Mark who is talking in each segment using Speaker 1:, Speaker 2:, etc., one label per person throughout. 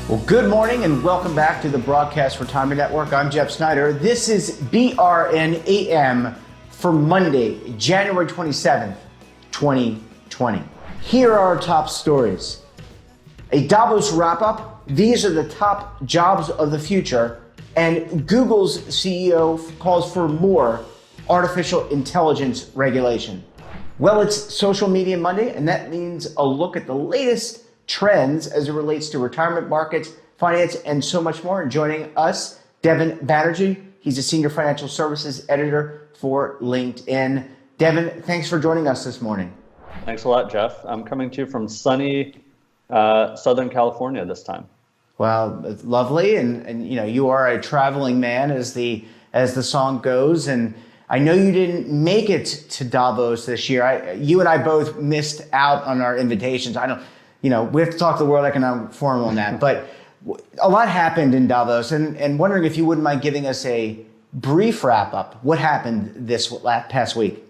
Speaker 1: Well, good morning and welcome back to the Broadcast Retirement Network. I'm Jeff Snyder. This is BRN AM for Monday, January 27th, 2020. Here are our top stories. A Davos wrap-up. These are the top jobs of the future. And Google's CEO calls for more artificial intelligence regulation. Well, it's Social Media Monday, and that means a look at the latest trends as it relates to retirement markets, finance, and so much more. And joining us, Devin Banerjee. He's a senior financial services editor for LinkedIn. Devin, thanks for joining us this morning.
Speaker 2: Thanks a lot, Jeff. I'm coming to you from sunny Southern California this time.
Speaker 1: Well, it's lovely, and you are a traveling man, as the song goes. And I know you didn't make it to Davos this year. You and I both missed out on our invitations. We have to talk to the World Economic Forum on that, but a lot happened in Davos, and wondering if you wouldn't mind giving us a brief wrap up. What happened this past week?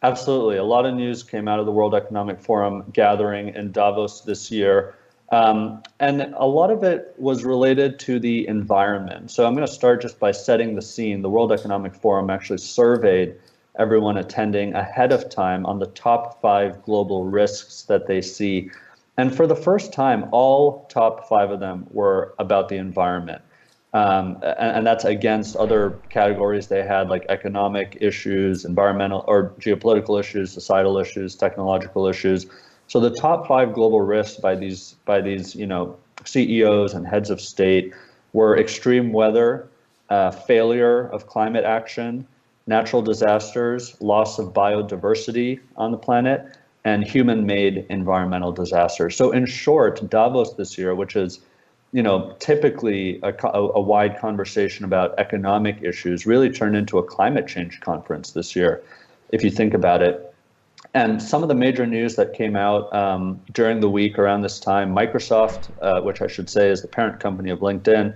Speaker 2: Absolutely. A lot of news came out of the World Economic Forum gathering in Davos this year. And a lot of it was related to the environment. So I'm going to start just by setting the scene. The World Economic Forum actually surveyed everyone attending ahead of time on the top 5 global risks that they see. And for the first time, all top 5 of them were about the environment. And that's against other categories they had, like economic issues, environmental or geopolitical issues, societal issues, technological issues. So the top 5 global risks by these CEOs and heads of state were extreme weather, failure of climate action, natural disasters, loss of biodiversity on the planet, and human-made environmental disasters. So in short, Davos this year, which is typically a wide conversation about economic issues, really turned into a climate change conference this year, if you think about it. And some of the major news that came out during the week around this time, Microsoft, which I should say is the parent company of LinkedIn,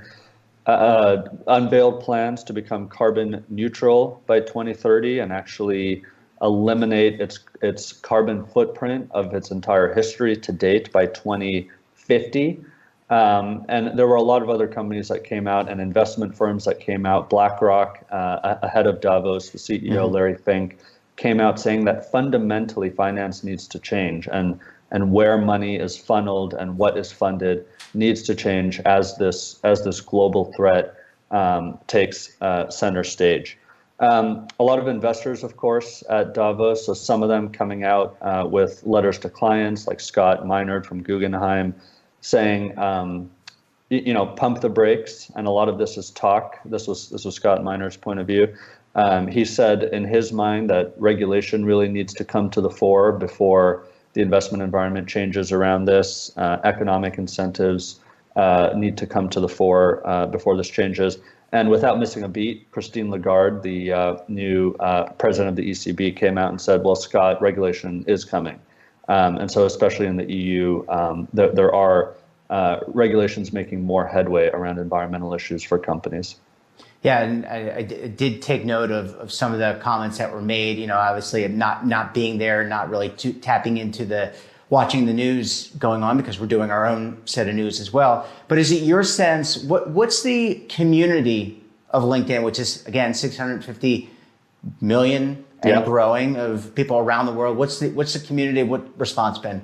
Speaker 2: unveiled plans to become carbon neutral by 2030 and actually eliminate its carbon footprint of its entire history to date by 2050. And there were a lot of other companies that came out and investment firms that came out. BlackRock, ahead of Davos, the CEO, Larry Fink, came out saying that fundamentally finance needs to change, and where money is funneled and what is funded needs to change as this global threat takes center stage. A lot of investors, of course, at Davos, so some of them coming out with letters to clients, like Scott Minerd from Guggenheim, saying, pump the brakes. And a lot of this is talk. This was Scott Minerd's point of view. He said in his mind that regulation really needs to come to the fore before the investment environment changes around this. Economic incentives need to come to the fore before this changes. And without missing a beat, Christine Lagarde, the new president of the ECB, came out and said, well, Scott, regulation is coming. And so especially in the EU, there are regulations making more headway around environmental issues for companies.
Speaker 1: Yeah, and I did take note of some of the comments that were made, obviously of not being there, not really tapping into watching the news going on, because we're doing our own set of news as well. But is it your sense, what's the community of LinkedIn, which is, again, 650 million and growing, of people around the world? What's the community? What response been?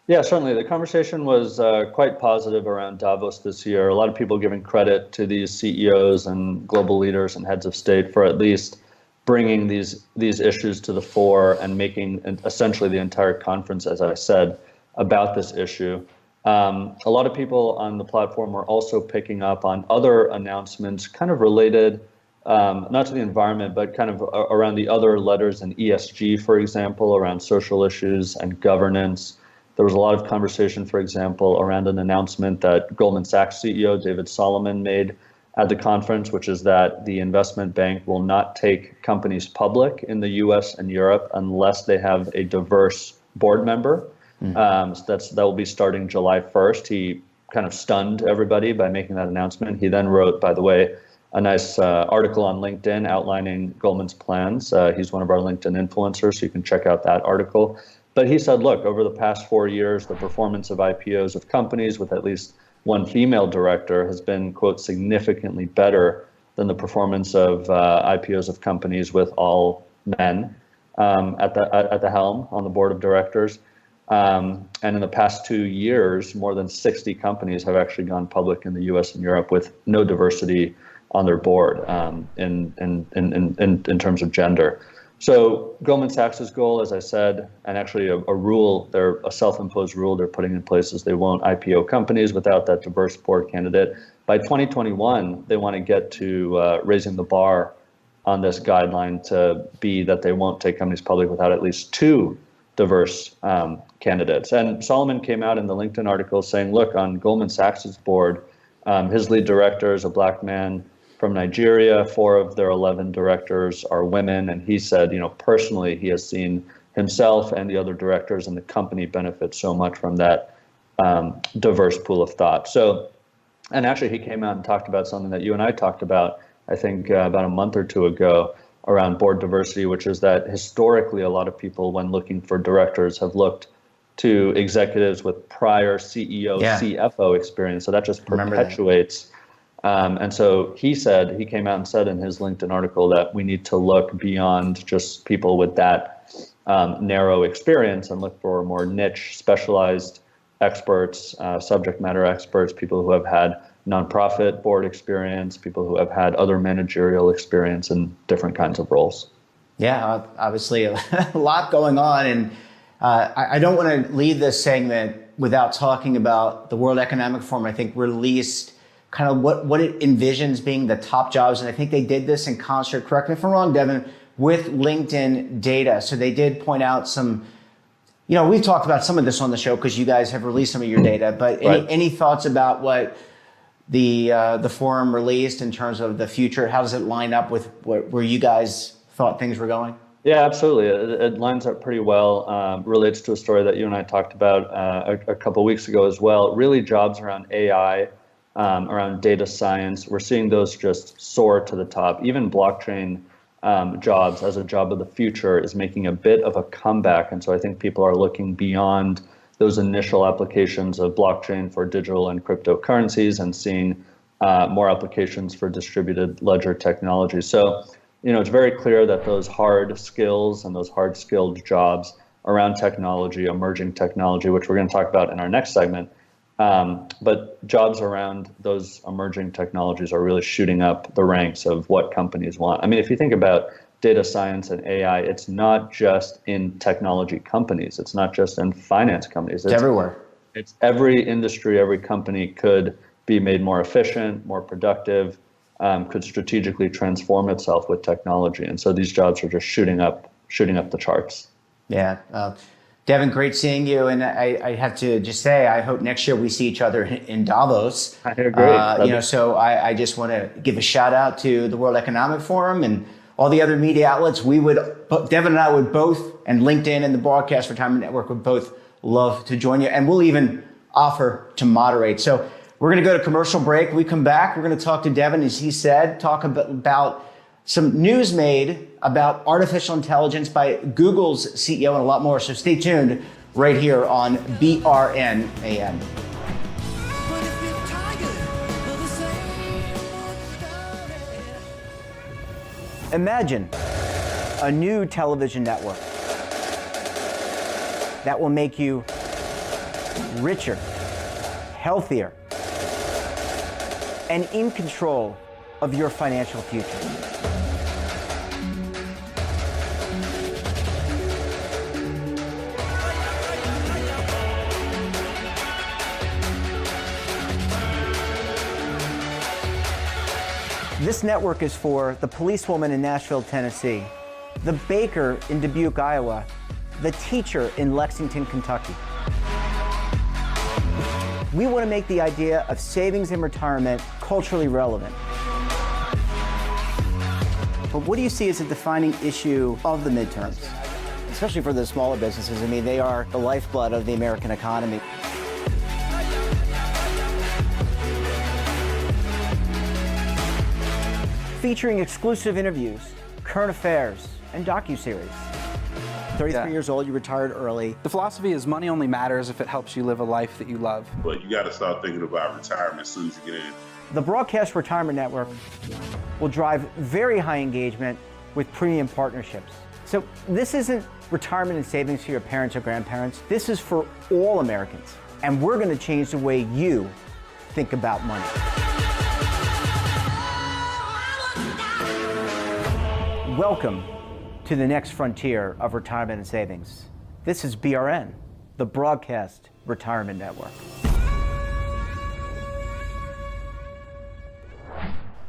Speaker 2: Yeah, certainly. The conversation was quite positive around Davos this year. A lot of people giving credit to these CEOs and global leaders and heads of state for at least bringing these issues to the fore and making essentially the entire conference, as I said, about this issue. A lot of people on the platform were also picking up on other announcements kind of related, not to the environment, but kind of around the other letters in ESG, for example, around social issues and governance. There was a lot of conversation, for example, around an announcement that Goldman Sachs CEO David Solomon made at the conference, which is that the investment bank will not take companies public in the US and Europe unless they have a diverse board member. So that will be starting July 1st. He kind of stunned everybody by making that announcement. He then wrote, by the way, a nice article on LinkedIn outlining Goldman's plans. He's one of our LinkedIn influencers, so you can check out that article. But he said, look, over the past 4 years, the performance of IPOs of companies with at least one female director has been, quote, significantly better than the performance of IPOs of companies with all men at the helm on the board of directors. And in the past 2 years, more than 60 companies have actually gone public in the U.S. and Europe with no diversity on their board in terms of gender. So Goldman Sachs's goal, as I said, and actually a rule, a self-imposed rule they're putting in place, is they won't IPO companies without that diverse board candidate. By 2021, they want to get to raising the bar on this guideline to be that they won't take companies public without at least 2 diverse candidates. And Solomon came out in the LinkedIn article saying, look, on Goldman Sachs's board, his lead director is a black man from Nigeria. 4 of their 11 directors are women. And he said, personally, he has seen himself and the other directors in the company benefit so much from that diverse pool of thought. So, and actually he came out and talked about something that you and I talked about, I think about a month or 2 ago, around board diversity, which is that historically a lot of people, when looking for directors, have looked to executives with prior CEO, CFO experience. So that just perpetuates. And so he came out and said in his LinkedIn article that we need to look beyond just people with that narrow experience and look for more niche, specialized experts, subject matter experts, people who have had nonprofit board experience, people who have had other managerial experience in different kinds of roles.
Speaker 1: Yeah, obviously a lot going on. And I don't want to leave this segment without talking about the World Economic Forum. I think released kind of what it envisions being the top jobs. And I think they did this in concert, correct me if I'm wrong, Devin, with LinkedIn data. So they did point out some, we've talked about some of this on the show because you guys have released some of your data, but any thoughts about what the forum released in terms of the future? How does it line up with where you guys thought things were going?
Speaker 2: Yeah, absolutely. It lines up pretty well. Relates to a story that you and I talked about a couple of weeks ago as well. Really, jobs around AI, around data science, we're seeing those just soar to the top. Even blockchain jobs as a job of the future is making a bit of a comeback. And so I think people are looking beyond those initial applications of blockchain for digital and cryptocurrencies and seeing more applications for distributed ledger technology. So, it's very clear that those hard skills and those hard skilled jobs around technology, emerging technology, which we're going to talk about in our next segment, but jobs around those emerging technologies are really shooting up the ranks of what companies want. I mean, if you think about data science and AI, it's not just in technology companies. It's not just in finance companies.
Speaker 1: It's everywhere.
Speaker 2: It's every industry, every company could be made more efficient, more productive, could strategically transform itself with technology. And so these jobs are just shooting up the charts. Yeah.
Speaker 1: Devin, great seeing you. And I have to just say, I hope next year we see each other in Davos.
Speaker 2: I agree.
Speaker 1: So I just want to give a shout out to the World Economic Forum and all the other media outlets. Devin and I would both, and LinkedIn and the Broadcast Retirement Network would both love to join you. And we'll even offer to moderate. So we're going to go to commercial break. When we come back, we're going to talk to Devin, as he said, talk about some news made about artificial intelligence by Google's CEO and a lot more. So stay tuned right here on BRN AM. Imagine a new television network that will make you richer, healthier, and in control of your financial future. This network is for the policewoman in Nashville, Tennessee, the baker in Dubuque, Iowa, the teacher in Lexington, Kentucky. We want to make the idea of savings and retirement culturally relevant. But what do you see as a defining issue of the midterms, especially for the smaller businesses? I mean, they are the lifeblood of the American economy. Featuring exclusive interviews, current affairs, and docuseries. 33 years old, you retired early.
Speaker 3: The philosophy is money only matters if it helps you live a life that you love.
Speaker 4: But you got to start thinking about retirement as soon as you get in.
Speaker 1: The Broadcast Retirement Network will drive very high engagement with premium partnerships. So this isn't retirement and savings for your parents or grandparents. This is for all Americans. And we're going to change the way you think about money. Welcome to the next frontier of retirement and savings. This is BRN, the Broadcast Retirement Network.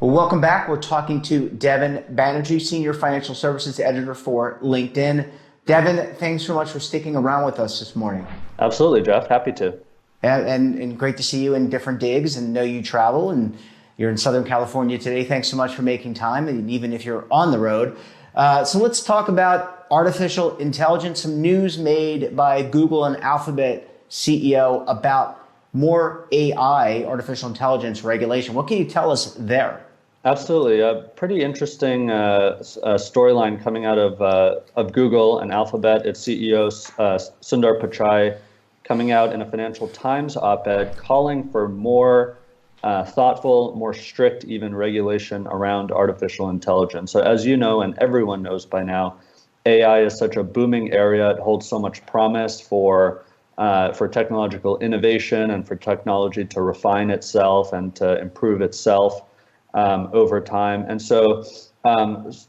Speaker 1: Well, welcome back. We're talking to Devin Banerjee, Senior Financial Services Editor for LinkedIn. Devin, thanks so much for sticking around with us this morning.
Speaker 2: Absolutely, Jeff. Happy to.
Speaker 1: And great to see you in different digs and know you travel and you're in Southern California today. Thanks so much for making time, and even if you're on the road. So let's talk about artificial intelligence, some news made by Google and Alphabet CEO about more AI, artificial intelligence regulation. What can you tell us there?
Speaker 2: Absolutely. A pretty interesting storyline coming out of Google and Alphabet. Its CEO, Sundar Pichai, coming out in a Financial Times op-ed calling for more thoughtful, more strict even regulation around artificial intelligence. So as you know, and everyone knows by now, AI is such a booming area. It holds so much promise for technological innovation and for technology to refine itself and to improve itself over time. And so, as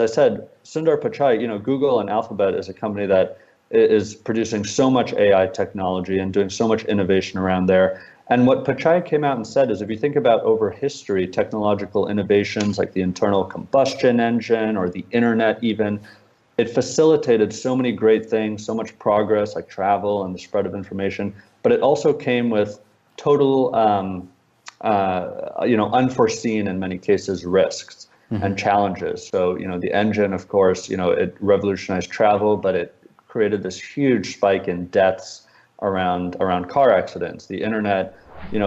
Speaker 2: I said, Sundar Pichai, Google and Alphabet is a company that is producing so much AI technology and doing so much innovation around there. And what Pichai came out and said is, if you think about over history, technological innovations like the internal combustion engine or the internet even, it facilitated so many great things, so much progress like travel and the spread of information, but it also came with total, unforeseen in many cases risks and challenges. So, the engine, of course, it revolutionized travel, but it created this huge spike in deaths around car accidents. The internet,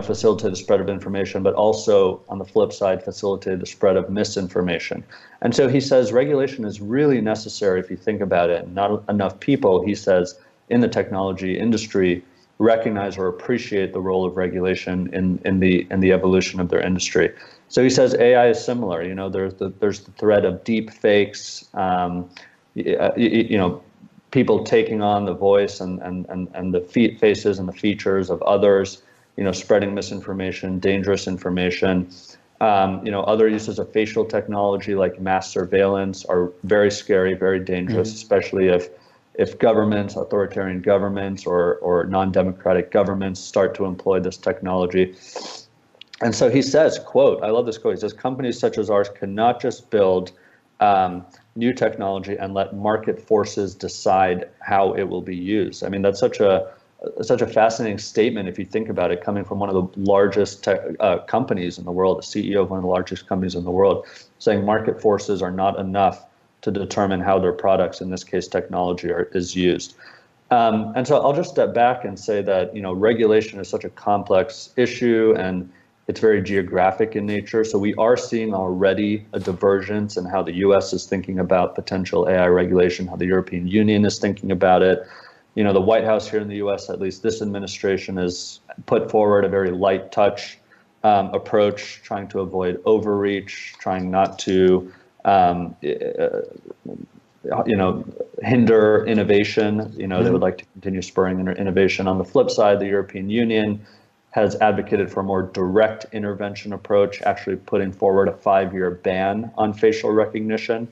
Speaker 2: facilitated the spread of information, but also on the flip side, facilitated the spread of misinformation. And so he says regulation is really necessary if you think about it. Not enough people, he says, in the technology industry recognize or appreciate the role of regulation in the evolution of their industry. So he says AI is similar. There's the threat of deep fakes, people taking on the voice and the faces and the features of others, spreading misinformation, dangerous information. Other uses of facial technology like mass surveillance are very scary, very dangerous, especially if governments, authoritarian governments or non-democratic governments start to employ this technology. And so he says, quote, I love this quote, he says, companies such as ours cannot just build new technology and let market forces decide how it will be used. I mean, that's such a fascinating statement if you think about it, coming from one of the largest companies in the world, the CEO of one of the largest companies in the world, saying market forces are not enough to determine how their products, in this case technology, is used. And so I'll just step back and say that regulation is such a complex issue and it's very geographic in nature. So we are seeing already a divergence in how the US is thinking about potential AI regulation, how the European Union is thinking about it. The White House here in the US, at least this administration, has put forward a very light touch approach, trying to avoid overreach, trying not to hinder innovation. They would like to continue spurring innovation. On the flip side, the European Union has advocated for a more direct intervention approach, actually putting forward a 5-year ban on facial recognition.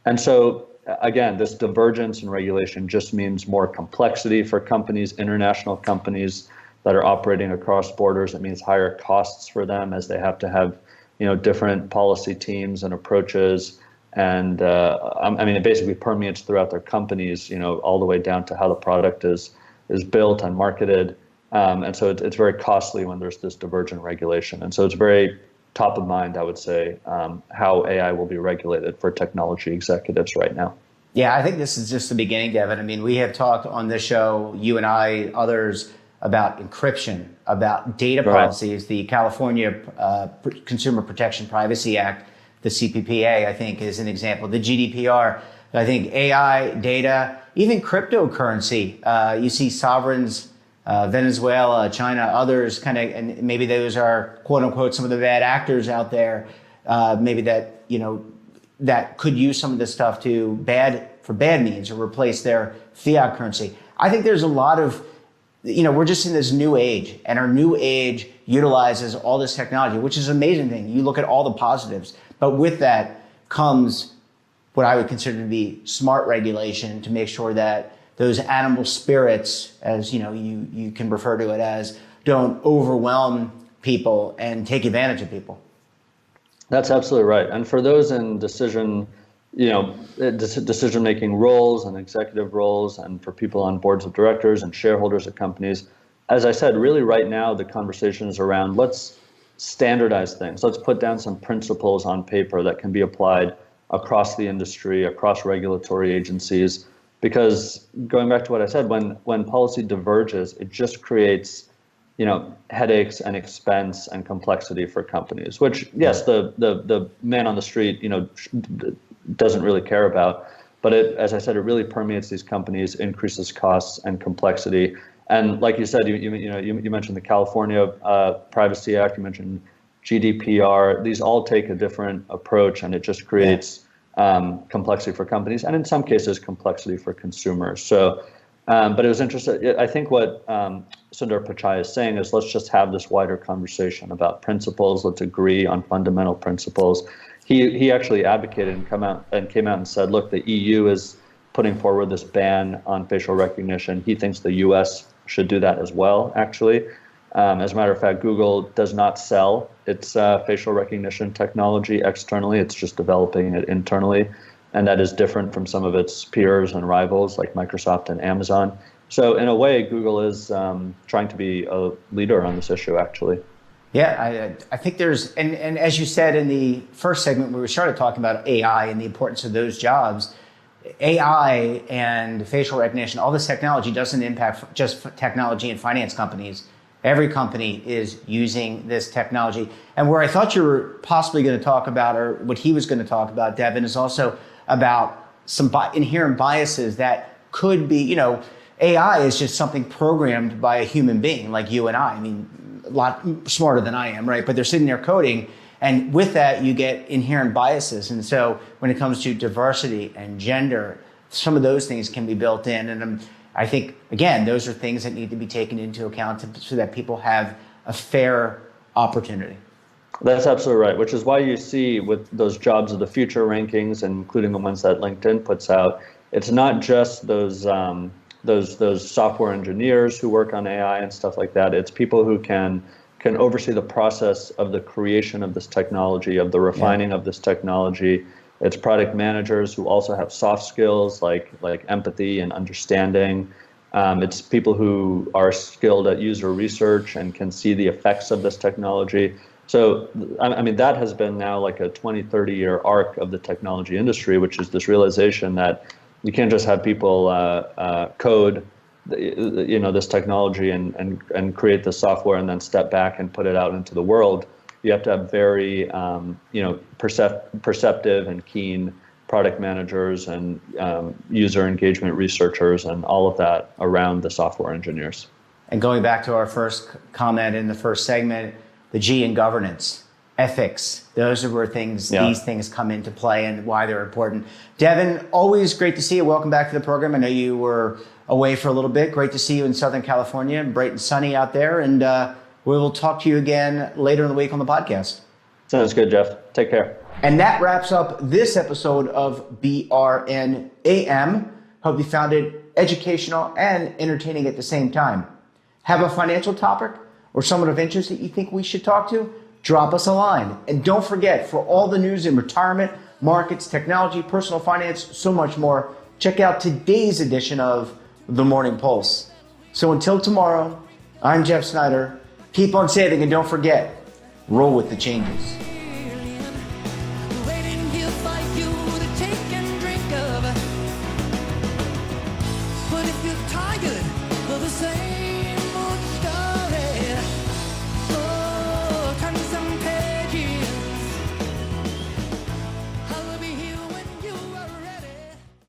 Speaker 2: And so, again, this divergence in regulation just means more complexity for companies, international companies that are operating across borders. It means higher costs for them as they have to have, different policy teams and approaches. And it basically permeates throughout their companies, all the way down to how the product is built and marketed. And so it's very costly when there's this divergent regulation. And so it's very top of mind, I would say, how AI will be regulated for technology executives right now.
Speaker 1: Yeah, I think this is just the beginning, Devin. I mean, we have talked on this show, you and I, others, about encryption, about data policies. The California Consumer Protection Privacy Act the CPPA, I think, is an example. The GDPR, I think AI, data, even cryptocurrency. You see sovereigns, Venezuela, China, others kind of, and maybe those are quote unquote some of the bad actors out there, maybe that, that could use some of this stuff for bad means or replace their fiat currency. I think there's a lot of, we're just in this new age, and our new age utilizes all this technology, which is an amazing thing. You look at all the positives, but with that comes what I would consider to be smart regulation to make sure that those animal spirits, as you can refer to it as, don't overwhelm people and take advantage of people.
Speaker 2: That's absolutely right. And for those in decision-making roles and executive roles, and for people on boards of directors and shareholders of companies, as I said, really right now the conversation is around let's standardize things. Let's put down some principles on paper that can be applied across the industry, across regulatory agencies. Because going back to what I said, when policy diverges, it just creates headaches and expense and complexity for companies, which, yes, the man on the street, doesn't really care about. But as I said, it really permeates these companies, increases costs and complexity. And like you said, you mentioned the California Privacy Act, you mentioned GDPR. These all take a different approach, and it just creates complexity for companies, and in some cases, complexity for consumers. So, but it was interesting. I think what Sundar Pichai is saying is let's just have this wider conversation about principles. Let's agree on fundamental principles. He actually advocated and came out and said, look, the EU is putting forward this ban on facial recognition. He thinks the US should do that as well, actually. As a matter of fact, Google does not sell its facial recognition technology externally. It's just developing it internally. And that is different from some of its peers and rivals like Microsoft and Amazon. So in a way, Google is trying to be a leader on this issue, actually.
Speaker 1: Yeah, I think there's, and as you said in the first segment, when we started talking about AI and the importance of those jobs, AI and facial recognition, all this technology doesn't impact just technology and finance companies. Every company is using this technology. And where I thought you were possibly going to talk about, or what he was going to talk about, Devin, is also about some inherent biases that could be, AI is just something programmed by a human being like you and I. I mean, a lot smarter than I am, right? But they're sitting there coding. And with that, you get inherent biases. And so when it comes to diversity and gender, some of those things can be built in. And I think, again, those are things that need to be taken into account so that people have a fair opportunity.
Speaker 2: That's absolutely right, which is why you see with those jobs of the future rankings, including the ones that LinkedIn puts out, it's not just those software engineers who work on AI and stuff like that. It's people who can oversee the process of the creation of this technology, of the refining of this technology. It's product managers who also have soft skills like empathy and understanding. It's people who are skilled at user research and can see the effects of this technology. So, I mean, that has been now like a 20, 30-year arc of the technology industry, which is this realization that you can't just have people code this technology and create the software and then step back and put it out into the world. You have to have very perceptive and keen product managers and user engagement researchers and all of that around the software engineers.
Speaker 1: And going back to our first comment in the first segment, the G in governance, ethics, those are where these things come into play and why they're important. Devin, always great to see you. Welcome back to the program. I know you were away for a little bit. Great to see you in Southern California, bright and sunny out there. And we will talk to you again later in the week on the podcast.
Speaker 2: Sounds good, Jeff. Take care.
Speaker 1: And that wraps up this episode of BRN AM. Hope you found it educational and entertaining at the same time. Have a financial topic or someone of interest that you think we should talk to? Drop us a line. And don't forget, for all the news in retirement, markets, technology, personal finance, so much more, check out today's edition of The Morning Pulse. So until tomorrow, I'm Jeff Snyder. Keep on saving and don't forget, roll with the changes.
Speaker 5: But if you're tired of the same